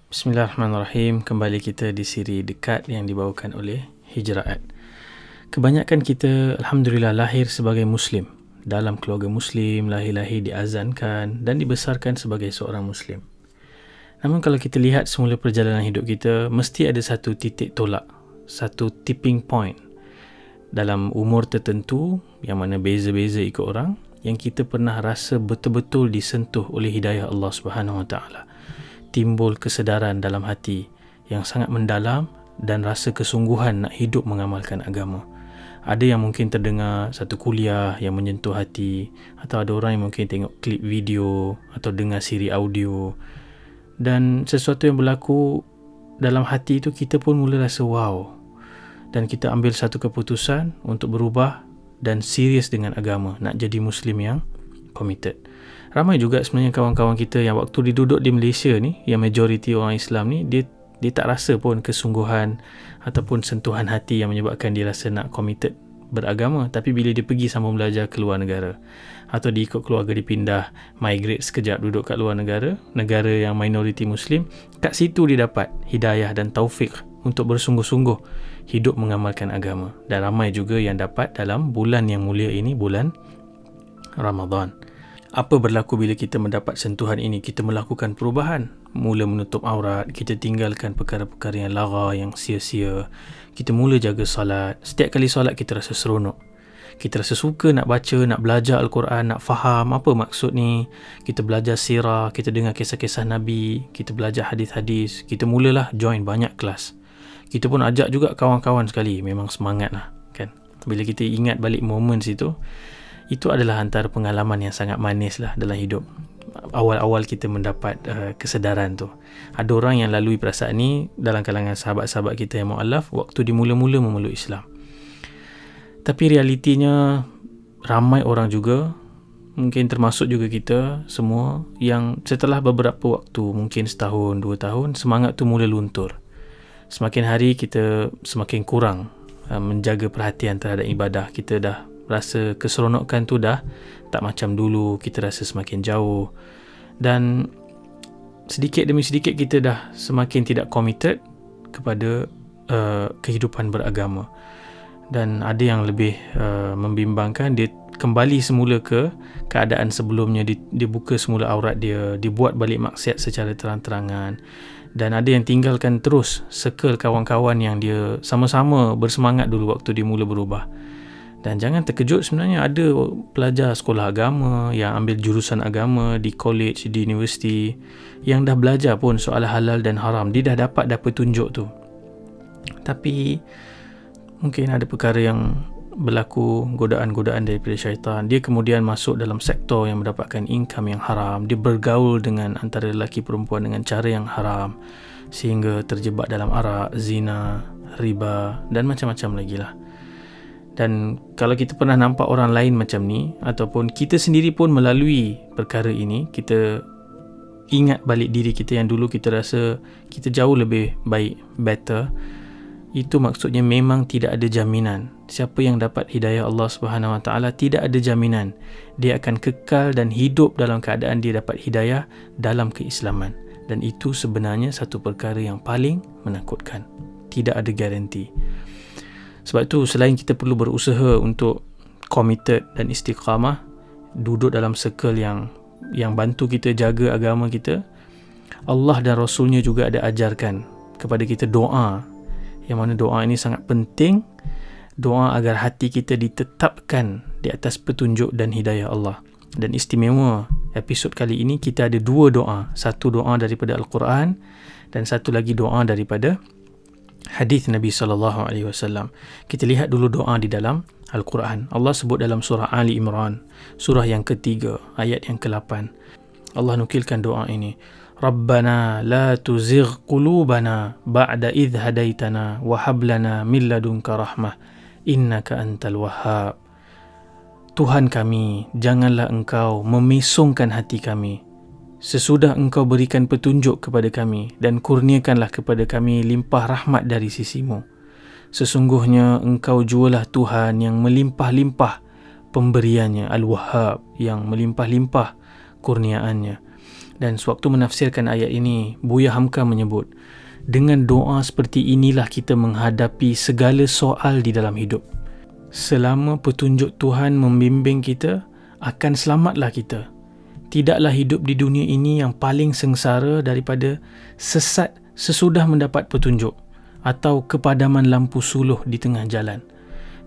Bismillahirrahmanirrahim. Kembali kita di siri dekat yang dibawakan oleh Hijraat. Kebanyakan kita alhamdulillah lahir sebagai Muslim, dalam keluarga Muslim, lahir-lahir diazankan dan dibesarkan sebagai seorang Muslim. Namun kalau kita lihat semula perjalanan hidup kita, mesti ada satu titik tolak, satu tipping point dalam umur tertentu yang mana beza-beza ikut orang, yang kita pernah rasa betul-betul disentuh oleh hidayah Allah Subhanahu Wa Taala. Timbul kesedaran dalam hati yang sangat mendalam dan rasa kesungguhan nak hidup mengamalkan agama. Ada yang mungkin terdengar satu kuliah yang menyentuh hati, atau ada orang yang mungkin tengok klip video atau dengar siri audio, dan sesuatu yang berlaku dalam hati itu kita pun mula rasa wow, dan kita ambil satu keputusan untuk berubah dan serius dengan agama, nak jadi Muslim yang committed. Ramai juga sebenarnya kawan-kawan kita yang waktu diduduk di Malaysia ni, yang majoriti orang Islam ni, dia tak rasa pun kesungguhan ataupun sentuhan hati yang menyebabkan dia rasa nak committed beragama. Tapi bila dia pergi sambung belajar ke luar negara, atau dia ikut keluarga dipindah, migrate sekejap duduk kat luar negara, negara yang minoriti Muslim, kat situ dia dapat hidayah dan taufik untuk bersungguh-sungguh hidup mengamalkan agama. Dan ramai juga yang dapat dalam bulan yang mulia ini, bulan Ramadan. Apa berlaku bila kita mendapat sentuhan ini? Kita melakukan perubahan, mula menutup aurat, kita tinggalkan perkara-perkara yang lara, yang sia-sia, kita mula jaga solat. Setiap kali solat kita rasa seronok, kita rasa suka nak baca, nak belajar Al-Quran, nak faham apa maksud ni. Kita belajar sirah, kita dengar kisah-kisah Nabi, kita belajar hadis-hadis, kita mulalah join banyak kelas. Kita pun ajak juga kawan-kawan sekali, memang semangat lah kan. Bila kita ingat balik moments itu adalah antara pengalaman yang sangat manis lah dalam hidup. Awal-awal kita mendapat kesedaran tu. Ada orang yang lalui perasaan ni dalam kalangan sahabat-sahabat kita yang mu'alaf waktu dia mula-mula memeluk Islam. Tapi realitinya ramai orang juga, mungkin termasuk juga kita semua, yang setelah beberapa waktu, mungkin setahun, 2 tahun, semangat tu mula luntur. Semakin hari kita semakin kurang menjaga perhatian terhadap ibadah. Kita dah rasa keseronokan tu dah tak macam dulu, kita rasa semakin jauh, dan sedikit demi sedikit kita dah semakin tidak committed kepada kehidupan beragama. Dan ada yang lebih membimbangkan, dia kembali semula ke keadaan sebelumnya, dia buka semula aurat dia, dibuat balik maksiat secara terang-terangan. Dan ada yang tinggalkan terus circle kawan-kawan yang dia sama-sama bersemangat dulu waktu dia mula berubah. Dan jangan terkejut, sebenarnya ada pelajar sekolah agama yang ambil jurusan agama di college, di universiti, yang dah belajar pun soal halal dan haram. Dia dah dapat petunjuk tu. Tapi mungkin ada perkara yang berlaku, godaan-godaan daripada syaitan. Dia kemudian masuk dalam sektor yang mendapatkan income yang haram. Dia bergaul dengan antara lelaki perempuan dengan cara yang haram, sehingga terjebak dalam arak, zina, riba dan macam-macam lagi lah. Dan kalau kita pernah nampak orang lain macam ni, ataupun kita sendiri pun melalui perkara ini, kita ingat balik diri kita yang dulu kita rasa kita jauh lebih baik, better. Itu maksudnya memang tidak ada jaminan. Siapa yang dapat hidayah Allah Subhanahu Wa Taala, tidak ada jaminan dia akan kekal dan hidup dalam keadaan dia dapat hidayah dalam keislaman. Dan itu sebenarnya satu perkara yang paling menakutkan. Tidak ada garanti. Sebab itu selain kita perlu berusaha untuk committed dan istiqamah, duduk dalam circle yang bantu kita jaga agama kita, Allah dan Rasulnya juga ada ajarkan kepada kita doa, yang mana doa ini sangat penting. Doa agar hati kita ditetapkan di atas petunjuk dan hidayah Allah. Dan istimewa episod kali ini kita ada 2 doa. Satu doa daripada Al-Quran dan satu lagi doa daripada hadis Nabi SAW. Kita lihat dulu doa di dalam Al-Quran. Allah sebut dalam surah Ali Imran, surah yang ketiga, ayat yang ke-8. Allah nukilkan doa ini. Rabbana la tuzigh qulubana ba'da idh hadaitana wa hab lana min ladunka rahmah innaka antal wahhab. Tuhan kami, janganlah engkau memesongkan hati kami sesudah engkau berikan petunjuk kepada kami, dan kurniakanlah kepada kami limpah rahmat dari sisimu. Sesungguhnya engkau jualah Tuhan yang melimpah-limpah pemberiannya, Al-Wahhab, yang melimpah-limpah kurniaannya. Dan sewaktu menafsirkan ayat ini, Buya Hamka menyebut, dengan doa seperti inilah kita menghadapi segala soal di dalam hidup. Selama petunjuk Tuhan membimbing kita, akan selamatlah kita. Tidaklah hidup di dunia ini yang paling sengsara daripada sesat sesudah mendapat petunjuk atau kepadaman lampu suluh di tengah jalan.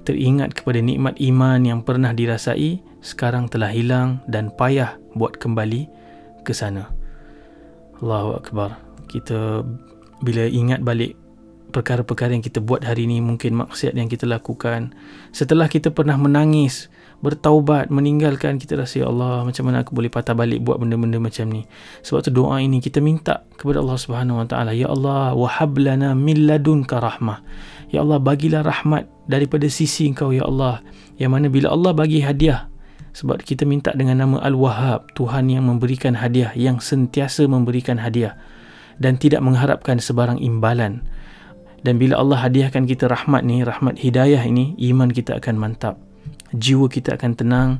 Teringat kepada nikmat iman yang pernah dirasai, sekarang telah hilang dan payah buat kembali ke sana. Allahu Akbar. Kita bila ingat balik perkara-perkara yang kita buat hari ini, mungkin maksiat yang kita lakukan, setelah kita pernah menangis, bertaubat, meninggalkan, kita rasa, ya Allah, macam mana aku boleh patah balik buat benda-benda macam ni. Sebab tu doa ini kita minta kepada Allah Subhanahu Wa Taala, ya Allah, wahab lana min ladunka rahmah. Ya Allah, bagilah rahmat daripada sisi Engkau, ya Allah. Yang mana bila Allah bagi hadiah, sebab kita minta dengan nama Al-Wahhab, Tuhan yang memberikan hadiah, yang sentiasa memberikan hadiah dan tidak mengharapkan sebarang imbalan. Dan bila Allah hadiahkan kita rahmat ni, rahmat hidayah ini, iman kita akan mantap, jiwa kita akan tenang,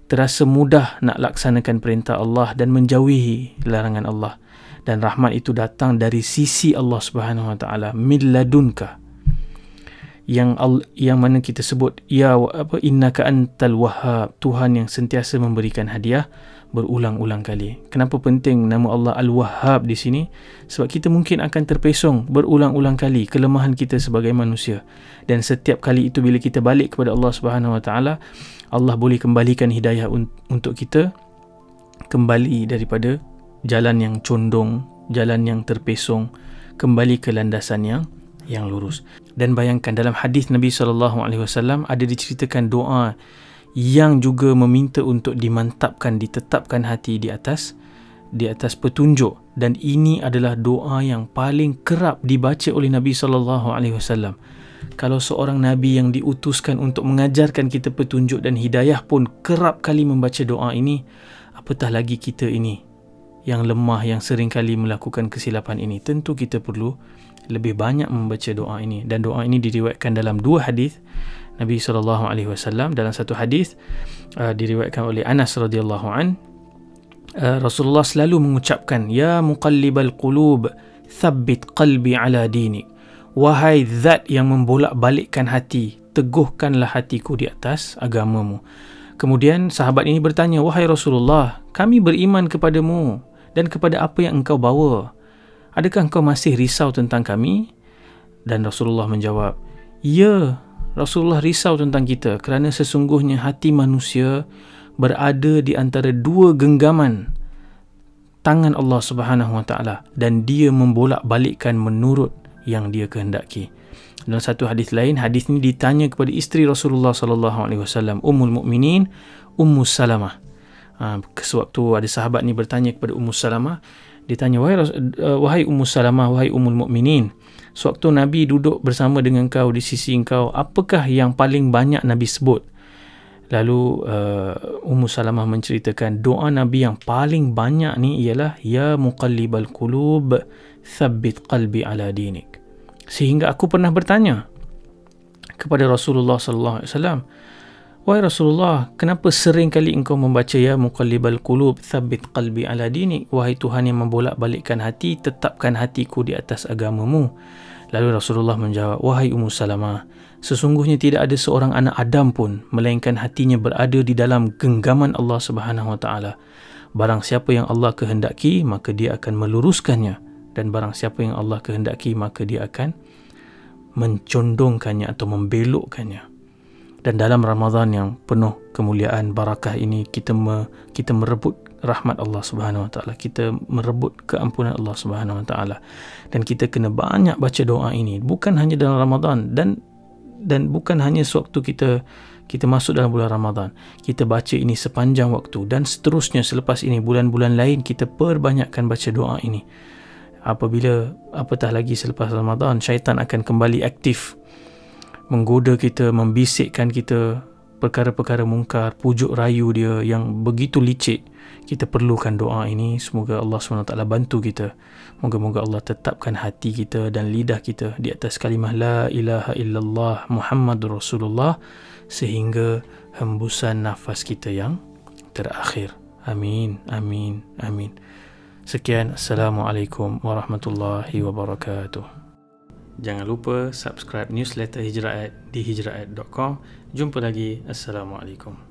terasa mudah nak laksanakan perintah Allah dan menjauhi larangan Allah. Dan rahmat itu datang dari sisi Allah Subhanahu Wa Taala, min ladunka, yang mana kita sebut innaka antal wahhab, Tuhan yang sentiasa memberikan hadiah berulang-ulang kali. Kenapa penting nama Allah Al-Wahhab di sini? Sebab kita mungkin akan terpesong berulang-ulang kali kelemahan kita sebagai manusia, dan setiap kali itu bila kita balik kepada Allah Subhanahu Wa Taala, Allah boleh kembalikan hidayah untuk kita kembali daripada jalan yang condong, jalan yang terpesong, kembali ke landasan yang lurus. Dan bayangkan dalam hadis Nabi SAW ada diceritakan doa yang juga meminta untuk dimantapkan, ditetapkan hati di atas petunjuk. Dan ini adalah doa yang paling kerap dibaca oleh Nabi SAW. Kalau seorang Nabi yang diutuskan untuk mengajarkan kita petunjuk dan hidayah pun kerap kali membaca doa ini, apatah lagi kita ini yang lemah, yang sering kali melakukan kesilapan ini. Tentu kita perlu lebih banyak membaca doa ini. Dan doa ini diriwayatkan dalam dua hadis Nabi SAW. Dalam satu hadis diriwayatkan oleh Anas radhiyallahu an, Rasulullah selalu mengucapkan, ya muqallibal qulub thabbit qalbi ala dinik. Wahai zat yang membolak-balikkan hati, teguhkanlah hatiku di atas agamamu. Kemudian sahabat ini bertanya, wahai Rasulullah, kami beriman kepadamu dan kepada apa yang engkau bawa. Adakah engkau masih risau tentang kami? Dan Rasulullah menjawab, ya, Rasulullah risau tentang kita kerana sesungguhnya hati manusia berada di antara dua genggaman tangan Allah Subhanahu Wa Taala, dan dia membolak-balikkan menurut yang dia kehendaki. Dalam satu hadis lain, hadis ini ditanya kepada isteri Rasulullah SAW, Ummul Mukminin, Ummu Salamah. Sewaktu ada sahabat ni bertanya kepada Ummu Salamah, ditanya, wahai Ummu Salamah, wahai Ummul Mukminin, sewaktu Nabi duduk bersama dengan kau di sisi engkau, apakah yang paling banyak Nabi sebut? Lalu Ummu Salamah menceritakan doa Nabi yang paling banyak ni ialah, ya muqallibal qulub thabbit qalbi ala dinik. Sehingga aku pernah bertanya kepada Rasulullah SAW, wahai Rasulullah, kenapa sering kali engkau membaca ya muqallibal qulub thabbit qalbi ala dinik? Wahai Tuhan yang membolak-balikkan hati, tetapkan hatiku di atas agamamu. Lalu Rasulullah menjawab, wahai Ummu Salamah, sesungguhnya tidak ada seorang anak Adam pun melainkan hatinya berada di dalam genggaman Allah Subhanahu Wa Taala. Barang siapa yang Allah kehendaki, maka dia akan meluruskannya, dan barang siapa yang Allah kehendaki, maka dia akan mencondongkannya atau membelokkannya. Dan dalam Ramadan yang penuh kemuliaan barakah ini, kita merebut rahmat Allah Subhanahu Wa Taala, kita merebut keampunan Allah Subhanahu Wa Taala, dan kita kena banyak baca doa ini, bukan hanya dalam Ramadan, dan bukan hanya sewaktu kita masuk dalam bulan Ramadan. Kita baca ini sepanjang waktu, dan seterusnya selepas ini, bulan-bulan lain kita perbanyakkan baca doa ini. Apatah lagi selepas Ramadan, syaitan akan kembali aktif menggoda kita, membisikkan kita perkara-perkara mungkar, pujuk rayu dia yang begitu licik. Kita perlukan doa ini. Semoga Allah SWT bantu kita. Moga-moga Allah tetapkan hati kita dan lidah kita di atas kalimah la ilaha illallah Muhammadur Rasulullah sehingga hembusan nafas kita yang terakhir. Amin, amin, amin. Sekian, Assalamualaikum warahmatullahi wabarakatuh. Jangan lupa subscribe newsletter Hijraat di hijraat.com. Jumpa lagi. Assalamualaikum.